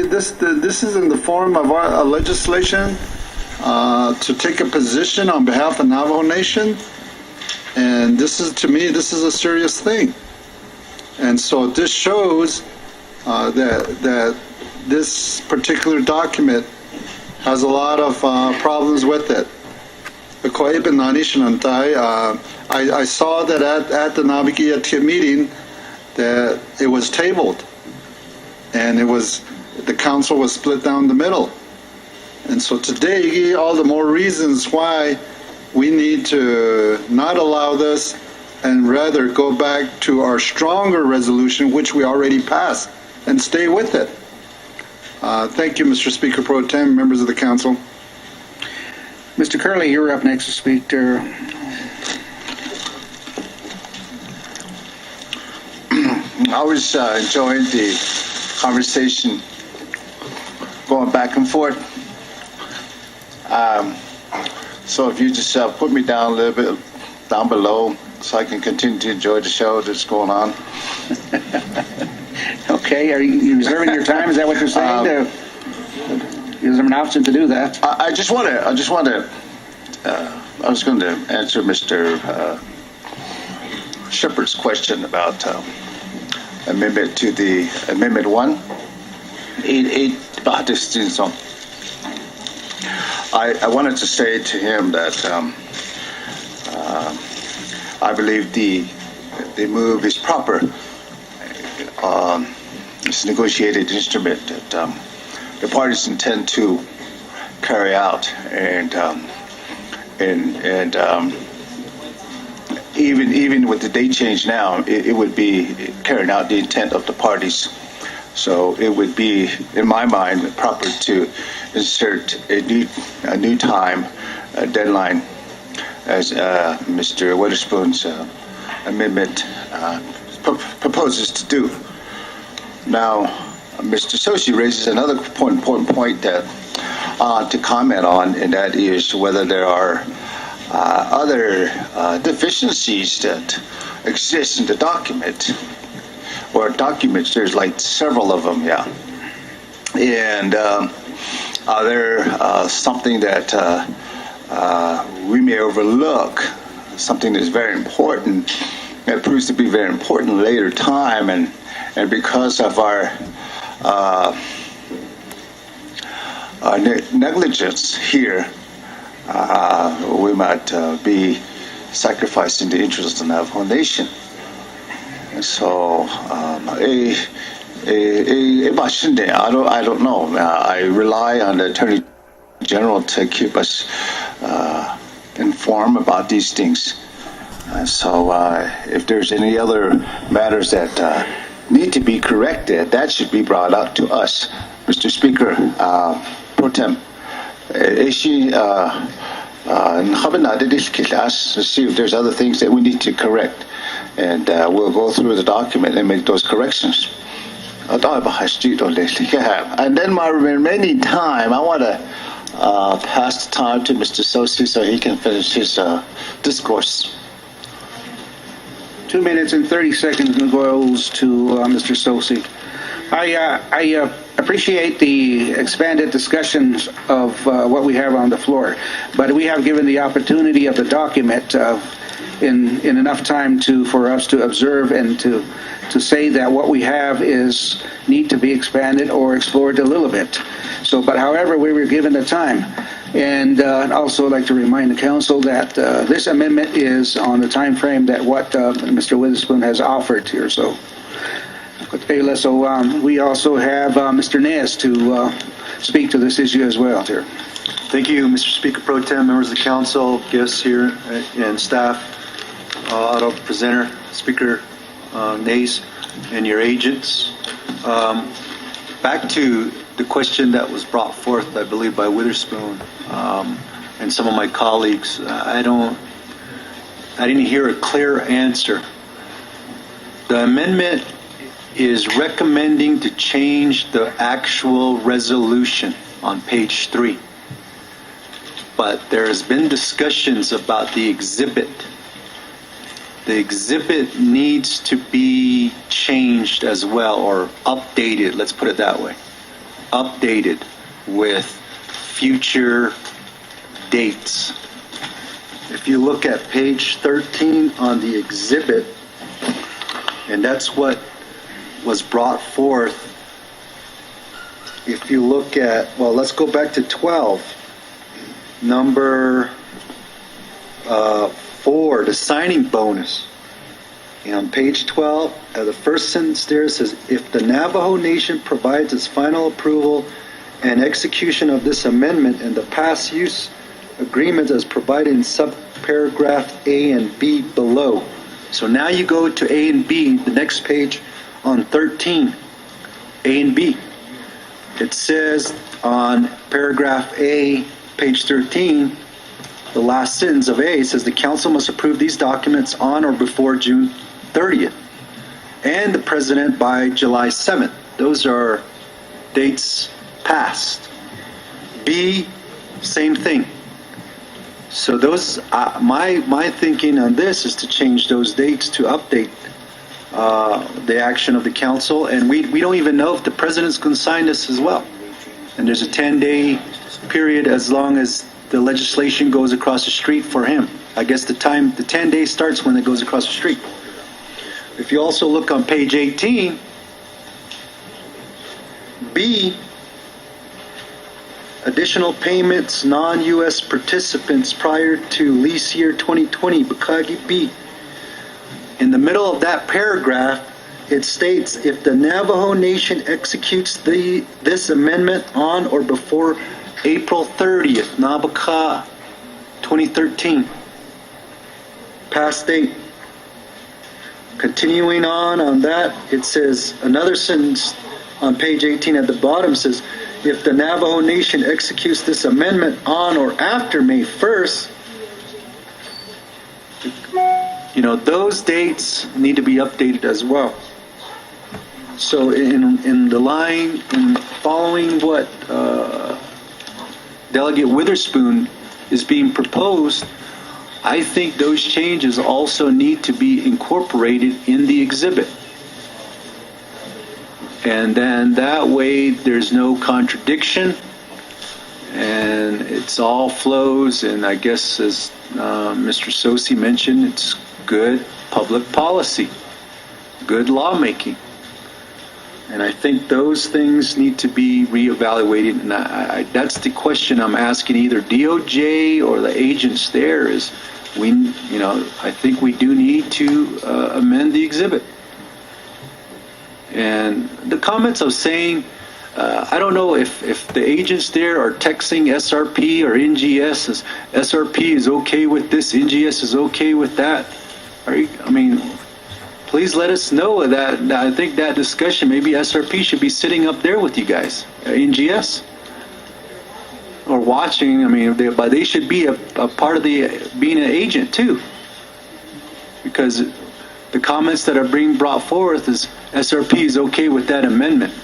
This is in the form of a legislation to take a position on behalf of Navajo Nation, and to me, this is a serious thing. And so this shows that this particular document has a lot of problems with it. I saw that at the Navikia meeting that it was tabled, and the council was split down the middle. And so today, all the more reasons why we need to not allow this and rather go back to our stronger resolution, which we already passed, and stay with it. Thank you, Mr. Speaker Pro Tem, members of the council. Mr. Curley, you're up next to speak. I always enjoyed the conversation going back and forth. So if you just put me down a little bit down below so I can continue to enjoy the show that's going on. Okay, are you reserving your time? Is that what you're saying? Is there an option to do that? I was going to answer Mr. Shepard's question about amendment to the Amendment 1. I wanted to say to him that I believe the move is proper. It's a negotiated instrument that the parties intend to carry out, and even with the date change now, it would be carrying out the intent of the parties. So it would be, in my mind, proper to insert a new time deadline, as Mr. Witherspoon's amendment proposes to do. Now, Mr. Sosi raises another important point that to comment on, and that is whether there are other deficiencies that exist in the document, or documents. There's like several of them, yeah. And are there something that we may overlook, something that's very important, that proves to be very important later time, and because of our negligence here, we might be sacrificing the interests of the Navajo Nation. And so, I don't know. I rely on the Attorney General to keep us informed about these things. So, if there's any other matters that need to be corrected, that should be brought up to us, Mr. Speaker Pro Tem. To see if there's other things that we need to correct, and we'll go through the document and make those corrections. And then my remaining time, I want to pass the time to Mr. Sosi so he can finish his discourse. 2 minutes and 30 seconds goes to Mr. Sosi. I appreciate the expanded discussions of what we have on the floor, but we have given the opportunity of the document in enough time for us to observe and to say that what we have need to be expanded or explored a little bit. So, but however, we were given the time. And I'd also like to remind the council that this amendment is on the time frame that what Mr. Witherspoon has offered here. So we also have Mr. Naize to speak to this issue as well here. Thank you, Mr. Speaker Pro Tem, members of the council, guests here, and staff, auto presenter, Speaker Naize, and your agents. Back to the question that was brought forth, I believe, by Witherspoon and some of my colleagues. I didn't hear a clear answer. The amendment is recommending to change the actual resolution on page 3. But there has been discussions about the exhibit. The exhibit needs to be changed as well, or updated, let's put it that way. updated with future dates. If you look at page 13 on the exhibit, and that's what was brought forth. If you look at, well, let's go back to 12. Number 4, the signing bonus. And on page 12, the first sentence there says, if the Navajo Nation provides its final approval and execution of this amendment and the past use agreement as provided in subparagraph A and B below. So now you go to A and B, the next page on 13, A and B. It says on paragraph A, page 13, the last sentence of A says the council must approve these documents on or before June 30th and the president by July 7th. Those are dates past. B, same thing. So those, my thinking on this is to change those dates to update the action of the council, and we don't even know if the president's going to sign this as well. And there's a 10-day period as long as the legislation goes across the street for him. I guess the 10 days starts when it goes across the street. If you also look on page 18, B, additional payments, non-U.S. participants prior to lease year 2020, Bukagi B. In the middle of that paragraph, it states, if the Navajo Nation executes this amendment on or before April 30th, Nabucca 2013, past date. Continuing on that, it says, another sentence on page 18 at the bottom says, if the Navajo Nation executes this amendment on or after May 1st, those dates need to be updated as well. So in the line, in following what Delegate Witherspoon is being proposed, I think those changes also need to be incorporated in the exhibit. And then that way there's no contradiction and it's all flows, and I guess as Mr. Sosi mentioned, it's good public policy, good lawmaking. And I think those things need to be reevaluated, and that's the question I'm asking either DOJ or the agents there is, I think we do need to amend the exhibit. And the comments of saying, I don't know if the agents there are texting SRP or NGS as SRP is okay with this, NGS is okay with that. Please let us know that. I think that discussion, maybe SRP should be sitting up there with you guys, NGS, or watching. But they should be a part of being an agent too, because the comments that are being brought forth is SRP is okay with that amendment.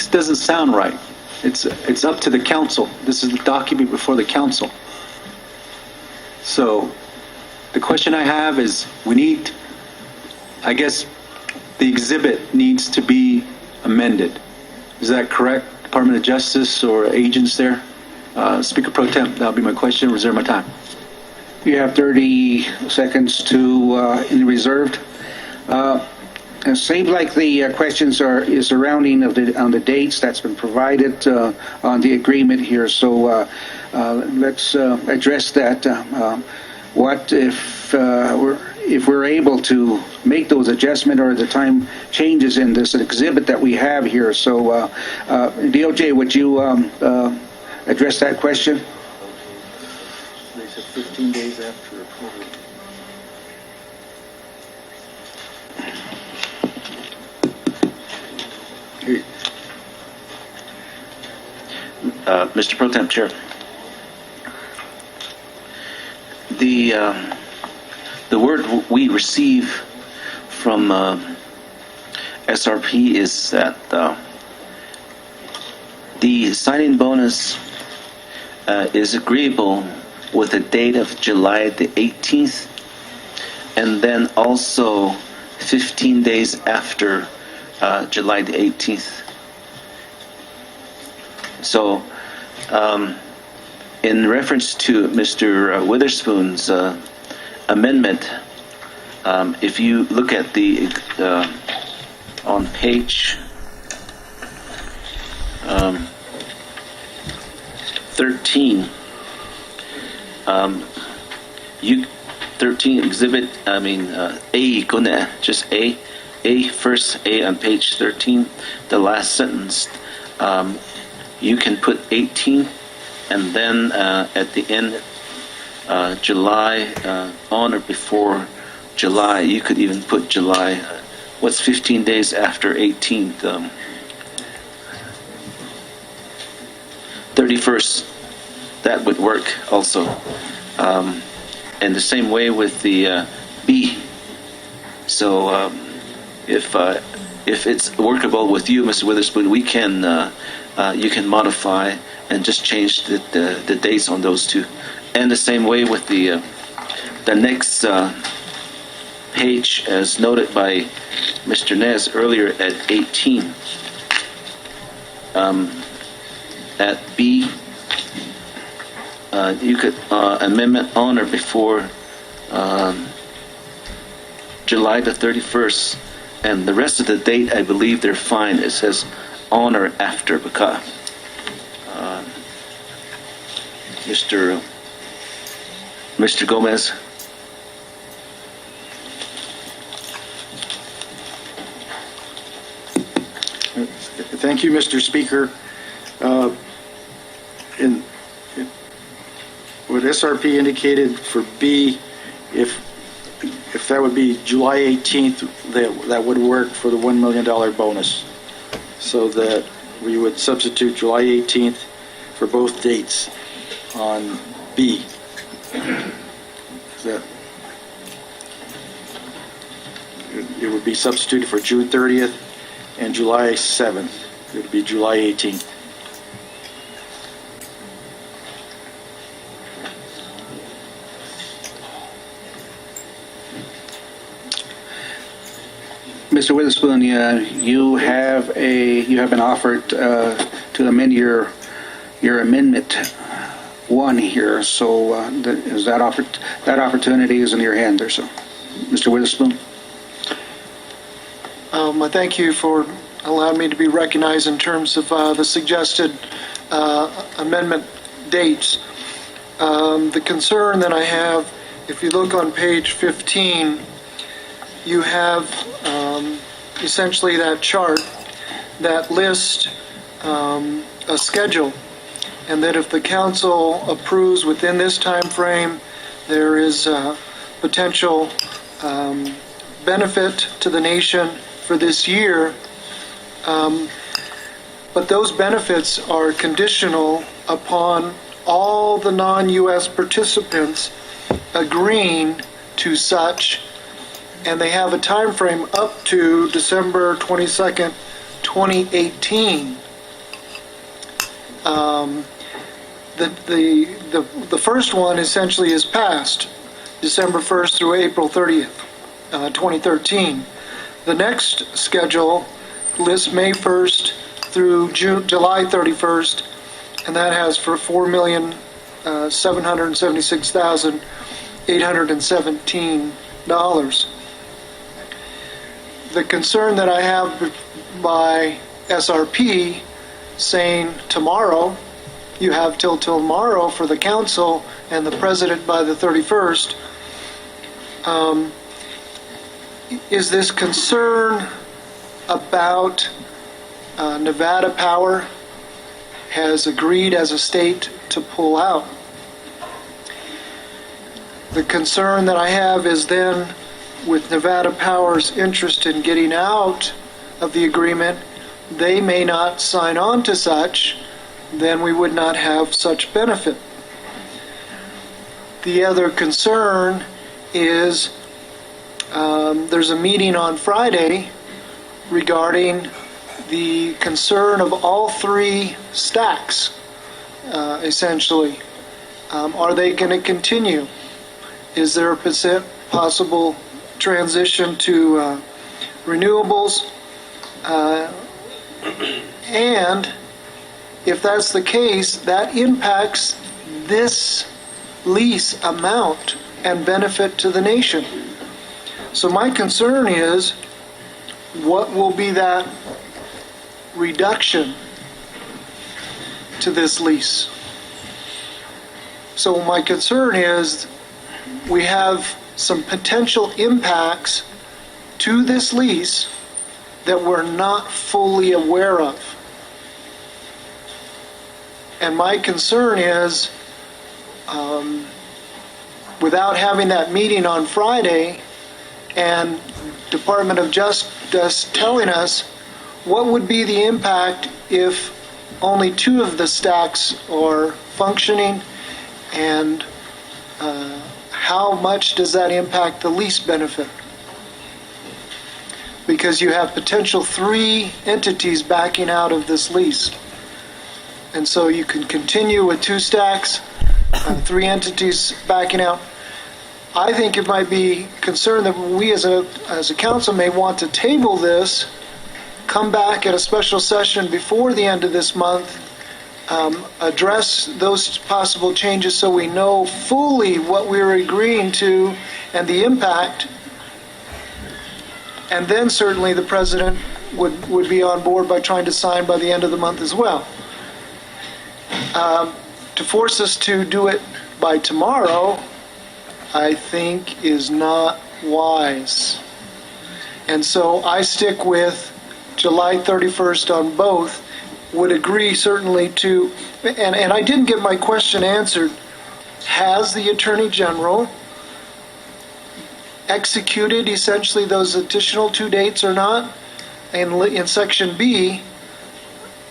Doesn't sound right. It's up to the council. This is the document before the council. So the question I have is, I guess the exhibit needs to be amended. Is that correct, Department of Justice or agents there? Speaker Pro Tem, that'll be my question. Reserve my time. You have 30 seconds in reserved. It seems like the questions is surrounding on the dates that's been provided on the agreement here. So let's address that. What if we're able to make those adjustments or the time changes in this exhibit that we have here? So DOJ, would you address that question? They said 15 days after approval. Mr. Pro Tem Chair, the word we receive from SRP is that the signing bonus is agreeable with a date of July the 18th, and then also 15 days after July the 18th. So, in reference to Mr. Witherspoon's amendment, if you look at the on page 13, you 13 exhibit, A, just A first, A on page 13, the last sentence, you can put 18, and then at the end, July, on or before July, you could even put July, what's 15 days after 18th? 31st, that would work also. And the same way with the B. So if it's workable with you, Mr. Witherspoon, we can you can modify and just change the dates on those two. And the same way with the next page, as noted by Mr. Nez earlier at 18. At B, you could amendment on or before July the 31st, and the rest of the date, I believe they're fine. It says on or after, because Mr. Gomez. Thank you, Mr. Speaker. In what SRP indicated for B, if that would be July 18th, that would work for the $1 million bonus. So that we would substitute July 18th for both dates on B. It would be substituted for June 30th and July 7th. It would be July 18th. Mr. Witherspoon, you have been offered to amend your amendment 1 here. So that opportunity is in your hand there. So, Mr. Witherspoon. I thank you for allowing me to be recognized in terms of the suggested amendment dates. The concern that I have, if you look on page 15, you have essentially that chart that lists a schedule, and that if the council approves within this time frame, there is potential benefit to the nation for this year, but those benefits are conditional upon all the non-U.S. participants agreeing to such, and they have a time frame up to December 22nd, 2018. The first one essentially is passed, December 1st through April 30th, 2013. The next schedule lists May 1st through July 31st, and that has for $4,776,817. The concern that I have by SRP saying tomorrow, you have till tomorrow for the council and the president by the 31st, is this concern about Nevada Power has agreed as a state to pull out. The concern that I have is then with Nevada Power's interest in getting out of the agreement, they may not sign on to such, then we would not have such benefit. The other concern is there's a meeting on Friday regarding the concern of all three stacks, essentially. Are they going to continue? Is there a possible transition to renewables? And if that's the case, that impacts this lease amount and benefit to the nation. So my concern is, what will be that reduction to this lease? So my concern is, we have some potential impacts to this lease that we're not fully aware of. And my concern is, without having that meeting on Friday and Department of Justice telling us what would be the impact if only 2 of the stacks are functioning, and how much does that impact the lease benefit? Because you have potential 3 entities backing out of this lease. And so you can continue with 2 stacks, 3 entities backing out. I think it might be concerned that we as a council may want to table this, come back at a special session before the end of this month, address those possible changes so we know fully what we're agreeing to and the impact. And then certainly the president would be on board by trying to sign by the end of the month as well. To force us to do it by tomorrow, I think is not wise. And so I stick with July 31st on both, would agree certainly to, and I didn't get my question answered. Has the Attorney General executed essentially those additional 2 dates or not in Section B?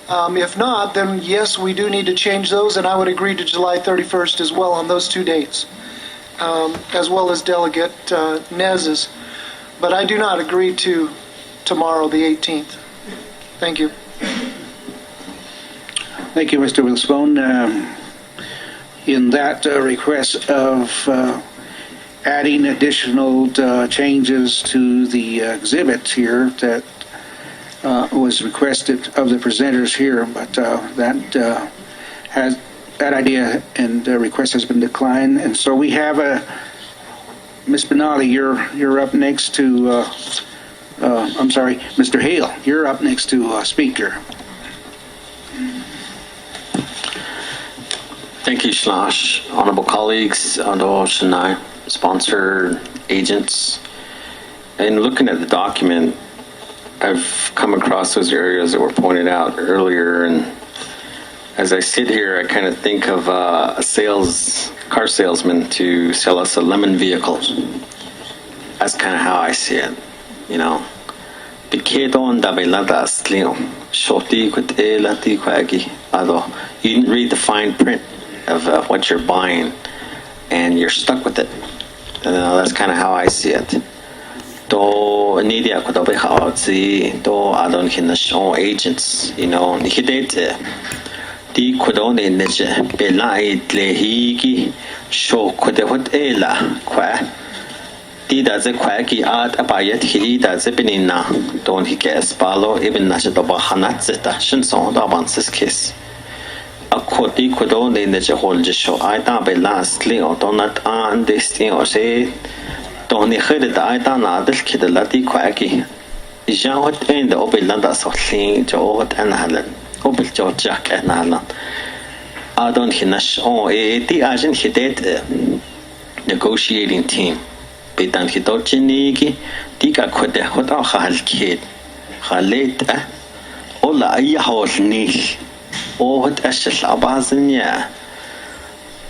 If not, then yes, we do need to change those, and I would agree to July 31st as well on those 2 dates, as well as Delegate Naize's. But I do not agree to tomorrow, the 18th. Thank you. Thank you, Mr. Wilsbone. In that request of adding additional changes to the exhibit here that was requested of the presenters here, but that idea and request has been declined, and so we have Ms. Benali, you're up next to. I'm sorry, Mr. Hale, you're up next to speaker. Thank you, Shalash. Honorable colleagues, honorable Chennai, sponsor agents. In looking at the document, I've come across those areas that were pointed out earlier, and as I sit here, I kind of think of a car salesman to sell us a lemon vehicle. That's kind of how I see it, you know. You didn't read the fine print of what you're buying, and you're stuck with it. That's kind of how I see it. Agents, you know, does a quacky art abayet he does a benina. Don't he get spalo even Nashatoba Hanatzeta, Shinson, Davances kiss. A quoti could only in the whole show. I don't be lastly or donut and this thing or say, don't he heard it? I don't know this kid, Lati quacky. Jean what in the Obilanda so thing, Joe and Allen, Obil Joe Jack and Allen. I don't he nash on the agent he did negotiating team. Bidan Hitochiniki, Tika Quede, what are Halkid, Haleta, Ola Ayahol Nish, or what Ashel Abazania.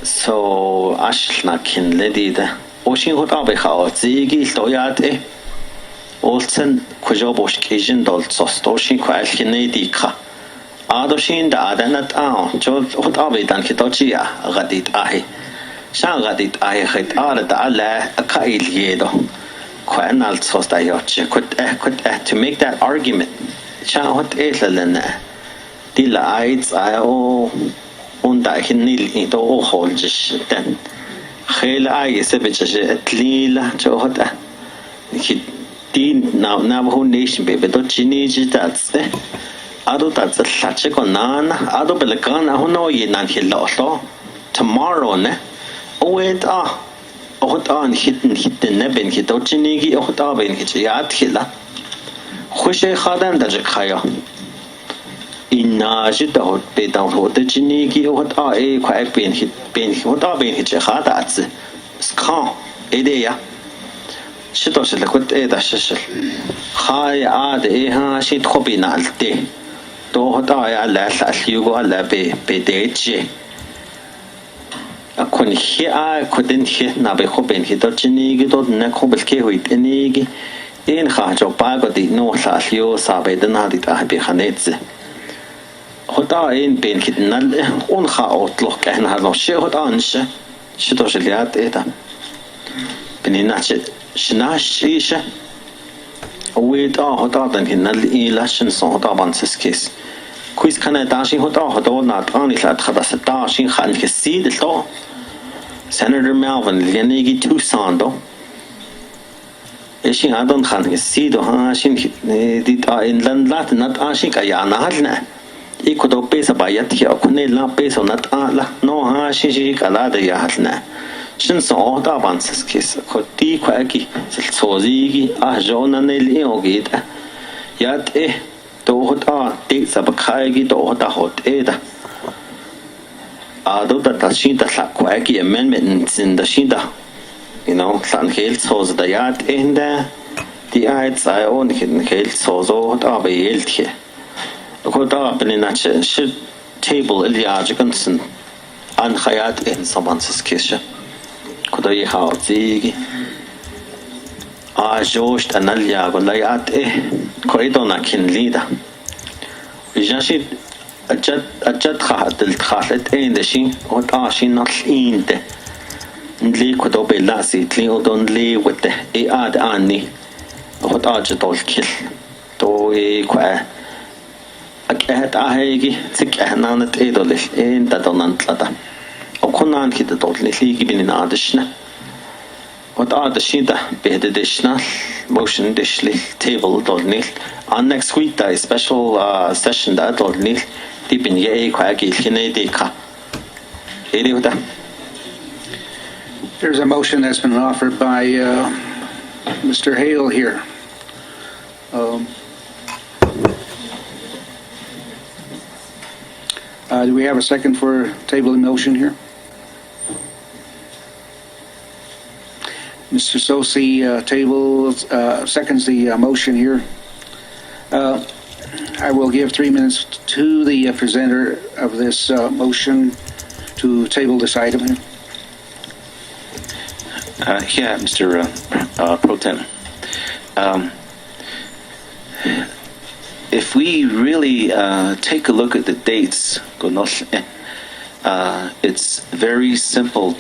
So Ashlakin lady, Oshin Hotabeha, Zigi, Toyate, Olsen, Kujobosh Kijin, Dolsostoshin, Qualkinedika, Adoshin, the Adanat Town, Jod Hotabedan Hitochia, Radit Ahi. Shangadit I had added a kail yedo. Quanal sostayoche could to make that argument. Shahot etlena. Dilla aids I unda hinil into all holds then. Hela is a bit at lila johota. He did now who nation baby, don't you need that's Ado that's a Lachiko Nana, Ado Belecana, who know ye nan hillo. Tomorrow, ne? Oh, wait, on hit nebin hitochinigi, Otabin Hitchyat Hilla. Hushe Hadan Dajakaya. Inajita hot bed down hot the chinigi hot a quite been hit what are being hitch a hatats. Scan, Edea. Shitos the quit eda shishel. High ad eha shit hobinalte. Do hot I lash as you go a labe bedeche. A con here I couldn't hit nabe hoping hitochinigi dot necobelke with enigi. In Hajo Bagodi no slash you sabe the nadit abehanetse. Hota in ben kitnal onha outlook and halo she hot anshe shitoshiat eta beninache shnash isha with hota than hinal election so hota banses case quiz can I dashing hota hoto not only that habas dashing han his seed law Senator Melvin Lenigi Tucsondo Ishin Adon Han his seed or hashin did in land Latin not ashik ayana hadna Equado pesa bayat here, Kunela peso not ala, no ha shishi calada yahatna. Shinson all the avances kiss, Koti quacky, Silsozigi, Ajona Neliogita. Yat Dohota, dates of a kaigi, Dohota hot eda. Ado that the Shinta quacky amendments in the Shinta. You know, San Hales was the yat in there. The eyes I own hidden Hales, so Zohota be yield here. Got up in a table Eliajiganson and Hayat in someone's kitchen. Could I how zig? Jost and Aliago Layat Corridona kin leader. Vijashi a jet hat del Khalet in the shin, what are she not in the Lee could obey Lassie, Cleo don't leave with the Ad Annie, what are you don't kill? Do a quack. At Ahegi, thick and on at Edolish, in that on Antlata. Okonan hit the totally given in Adishna. What are the Shinta, beheaded dishna, motion dishly, table dolnil. On next week, the special session that dolnil, deep in Ye, Quaggy, Hinedeka. Ediota. There's a motion that's been offered by Mr. Hale here. Do we have a second for tabling motion here? Mr. Sosi seconds the motion here. I will give 3 minutes to the presenter of this motion to table this item here. Yeah, Mr. Pro Tem. If we really take a look at the dates, it's very simple.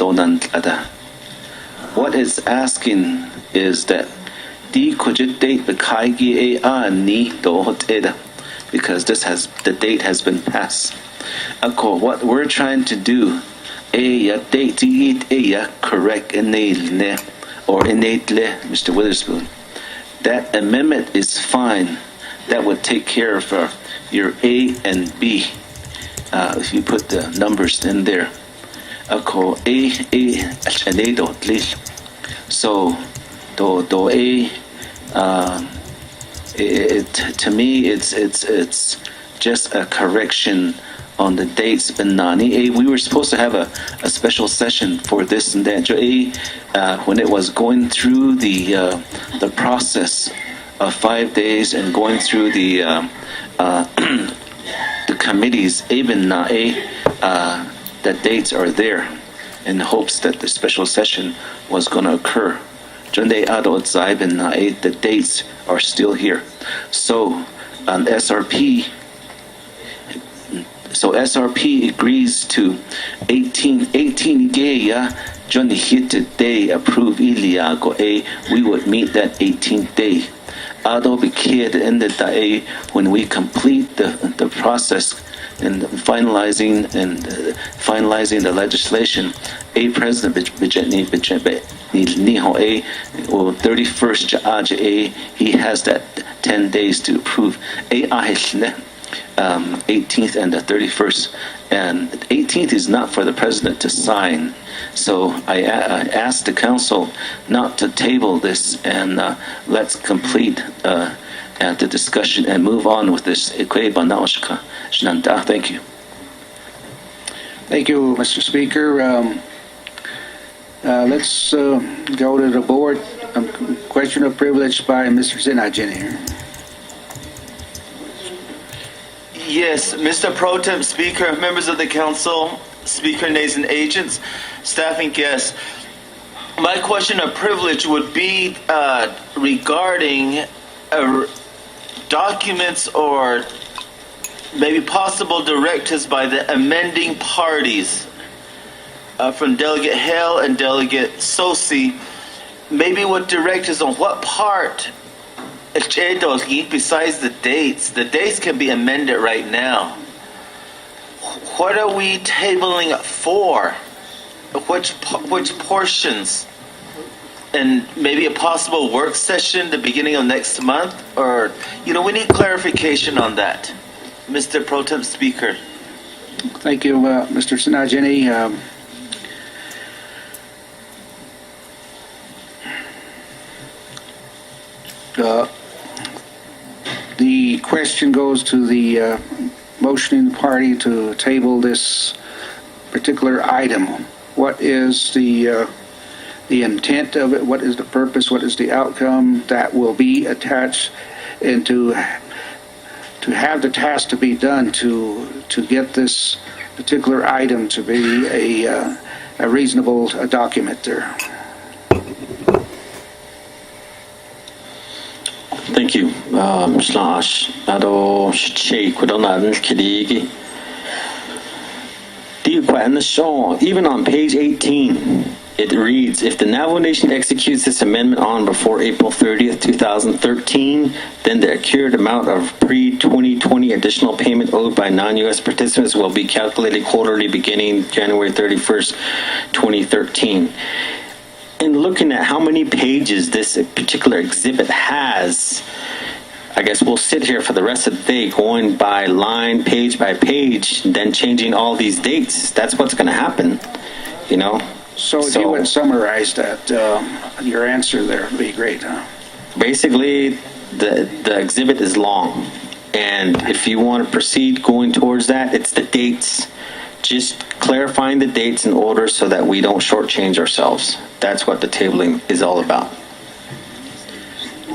What it's asking is that because the date has been passed. What we're trying to do, correct or innately, Mr. Witherspoon. That amendment is fine. That would take care of your A and B. If you put the numbers in there. So, do A. To me, it's just a correction on the dates. We were supposed to have a special session for this and that. When it was going through the process of 5 days and going through the committees, the dates are there in hopes that the special session was going to occur. The dates are still here. So SRP agrees to 18 day. Johnny hit today approve Iliago we would meet that 18th day. Ado be kid in the day when we complete the process and finalizing the legislation. President Niho 31st he has that 10 days to approve. 18th and the 31st. And 18th is not for the president to sign. So I asked the council not to table this, and let's complete the discussion and move on with this. Thank you. Thank you, Mr. Speaker. Let's go to the board. Question of privilege by Mr. Sinajin here. Yes, Mr. Pro Tem Speaker, members of the council, Speaker Naize and agents, staff and guests. My question of privilege would be regarding documents or maybe possible directives by the amending parties from Delegate Hale and Delegate Sosi. Maybe what directives on what part, besides the dates can be amended right now. What are we tabling for? Which portions? And maybe a possible work session the beginning of next month? Or, we need clarification on that. Mr. Pro Tem Speaker. Thank you, Mr. Sinajini. The question goes to the motioning party to table this particular item. What is the intent of it? What is the purpose? What is the outcome that will be attached? And to have the task to be done to get this particular item to be a reasonable document there. Thank you. Slash ado shake kudonan kidigi. Even on page 18, it reads, if the Navajo Nation executes this amendment on before April 30th, 2013, then the accrued amount of pre-2020 additional payment owed by non-U.S. participants will be calculated quarterly beginning January 31st, 2013. In looking at how many pages this particular exhibit has, I guess we'll sit here for the rest of the day going by line, page by page, then changing all these dates. That's what's going to happen, So if you would summarize that, your answer there would be great, huh? Basically, the exhibit is long. And if you want to proceed going towards that, it's the dates. Just clarifying the dates in order so that we don't shortchange ourselves. That's what the tabling is all about.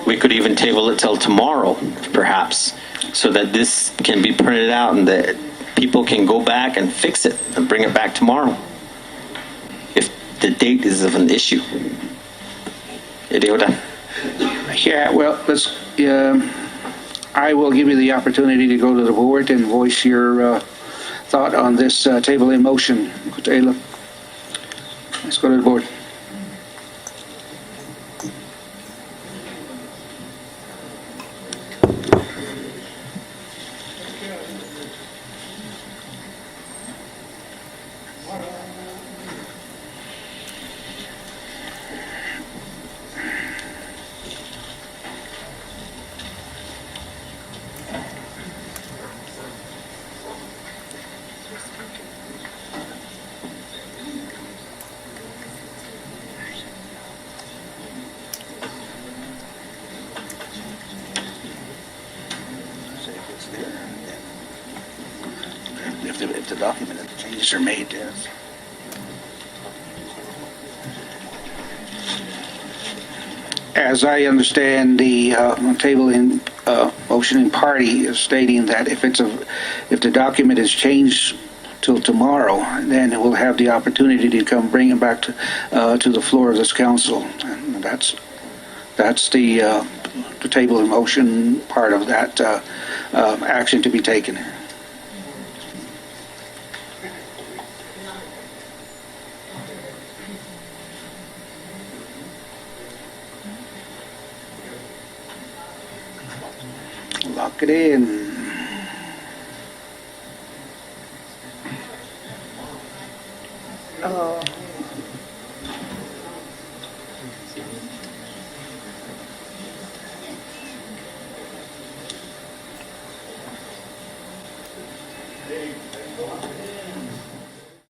We could even table it till tomorrow, perhaps, so that this can be printed out and that people can go back and fix it and bring it back tomorrow, if the date is of an issue. Yeah, well, I will give you the opportunity to go to the board and voice your thought on this table in motion. Let's go to the board. If the document and the changes are made, yes. As I understand, the tabling motioning party is stating that if the document is changed till tomorrow, then it will have the opportunity to come bring it back to the floor of this council. And that's the table in motion part of that action to be taken. Lock it in.